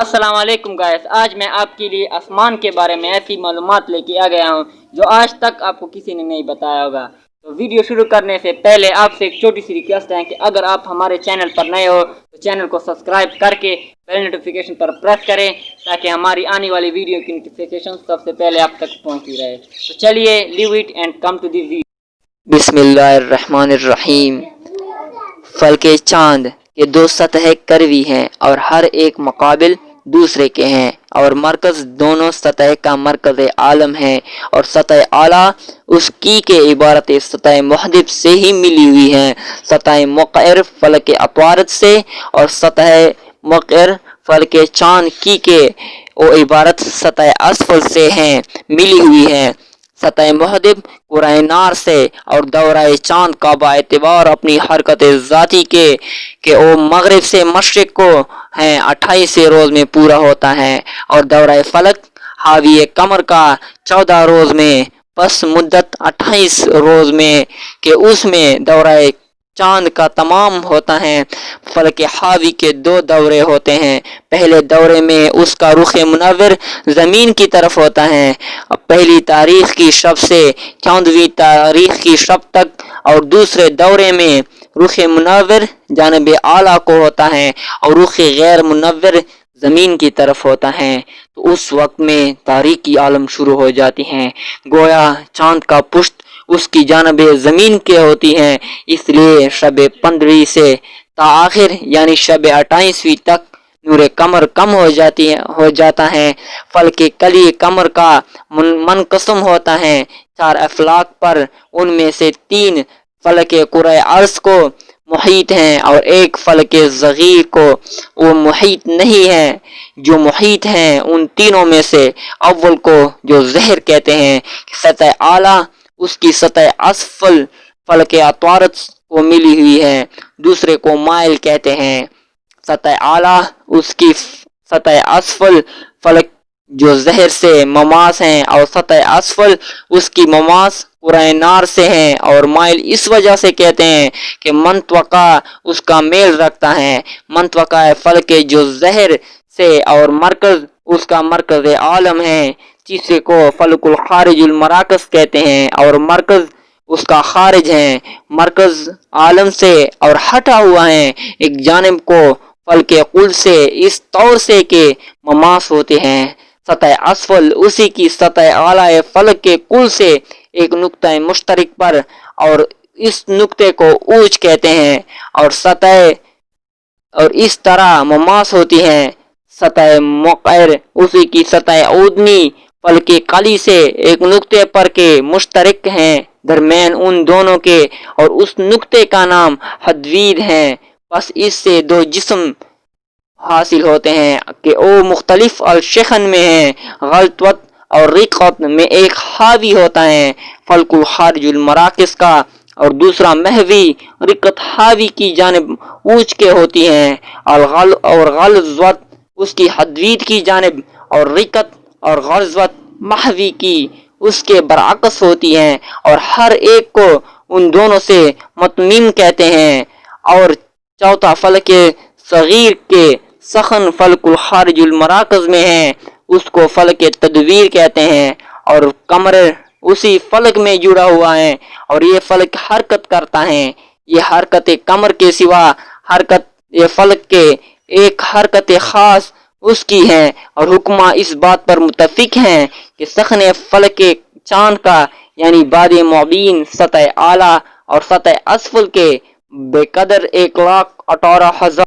अस्सलाम वालेकुम गाइस, आज मैं आपके लिए आसमान के बारे में ऐसी मालूमात लेके आ गया हूँ जो आज तक आपको किसी ने नहीं बताया होगा। तो वीडियो शुरू करने से पहले आपसे एक छोटी सी रिक्वेस्ट है कि अगर आप हमारे चैनल पर नए हो तो चैनल को सब्सक्राइब करके बेल नोटिफिकेशन पर प्रेस करें ताकि हमारी आने वाली वीडियो की नोटिफिकेशन सबसे पहले आप तक पहुँचती रहे। तो चलिए leave it and come to the video. बिस्मिल्लाहिर्रहमानिर्रहीम। फल के चांद के दो सतह करवी हैं और हर एक मुकाबिल दूसरे के हैं और मरकज दोनों सतह का मरकज आलम है और सतह आला उसकी के इबारत सतह मुहदिब से ही मिली हुई है। सतह मुक़र फल के अतवारत से और सतह मुक़र फल के चांद की के वो इबारत सतह असफल से हैं मिली हुई है। सतह मुहदिब कुरैनार से और दौराए चांद का बाएतबार अपनी हरकत ज़ाती के ओ मगरिब से मशरिक को हैं 28 रोज़ में पूरा होता है और दौराए फलक हावी कमर का 14 रोज़ में बस मुद्दत 28 रोज़ में कि उसमें दौराए चांद का तमाम होता है। फल के हावी के दो दौरे होते हैं। पहले दौरे में उसका रुख मुनव्वर ज़मीन की तरफ होता है पहली तारीख की शब से 14वीं तारीख की शब तक, और दूसरे दौरे में रुख मुनव्वर जानिब आला को होता है और रुख गैर मुनव्वर ज़मीन की तरफ होता है। तो उस वक्त में तारीकी आलम शुरू हो जाती हैं, गोया चांद का पुष्ट उसकी जानिब ज़मीन के होती हैं। इसलिए शब 15 से आखिर यानी शब 28वीं तक नूर कमर कम हो जाता है। फल के कली कमर का मनकसम होता है 4 अफलाक पर, उनमें से 3 फल के कुरे अर्श को मुहीत हैं और एक फल के ज़गीर को वो मुहीत नहीं है। जो मुहीत हैं उन तीनों में से अव्वल को जो ज़हर कहते हैं सतह आला उसकी सतह असफल फल के अतवारत को मिली हुई है, दूसरे को माइल कहते हैं। सतह आला उसकी सतह असफल फलक जो जहर से ममास हैं और सतह असफल उसकी ममास कुरैनार से हैं और माइल इस वजह से कहते हैं कि मंतवका उसका मेल रखता है। मंतवका फल के जो जहर से और मरकज उसका मरकज आलम है। तीसरे को फलकुल खारिजुल मराकस कहते हैं और मरकज उसका खारिज है, मरकज आलम से और हटा हुआ है एक जानिब को फल के कुल से इस तौर से के ममास होते हैं। सतह असफल उसी की सतह आला फलक के कुल से एक नुक्ता मुश्तरक पर और इस नुक्ते को ऊंच कहते हैं और सतह और इस तरह ममास होती हैं। सतह मुक़र उसी की सतह उदनी फल के कली से एक नुक्ते पर के मुश्तरक हैं दरमियान उन दोनों के, और उस नुक्ते का नाम हदवीद है। बस इससे दो जिस्म हासिल होते हैं कि वो मुख्तलिफ अलशखन में हैं। गलतवत और रिक़त में एक हावी होता है फलकुल खारिजुल मराकिस का और दूसरा महवी रिक़त हावी की जानिब ऊंच के होती हैं और गलज़वत उसकी हदवीद की जानिब और रिक़त और गलज़वत महवी की उसके बरअक्स होती हैं और हर एक को उन दोनों से मतमीम कहते हैं। और चौथा फल के सगीर के सखन फलकुल खारिजुल मराकज में है उसको फल के तदवीर कहते हैं और कमर उसी फलक में जुड़ा हुआ है और ये फलक हरकत करता है। ये हरकत कमर के सिवा हरकत ये फलक के एक हरकत खास उसकी है और हुक्मा इस बात पर मुत्तफिक हैं कि सखन फलक के चांद का यानी बाद मुबीन सतह आला और सतह असफल के बेकदर 1,18,000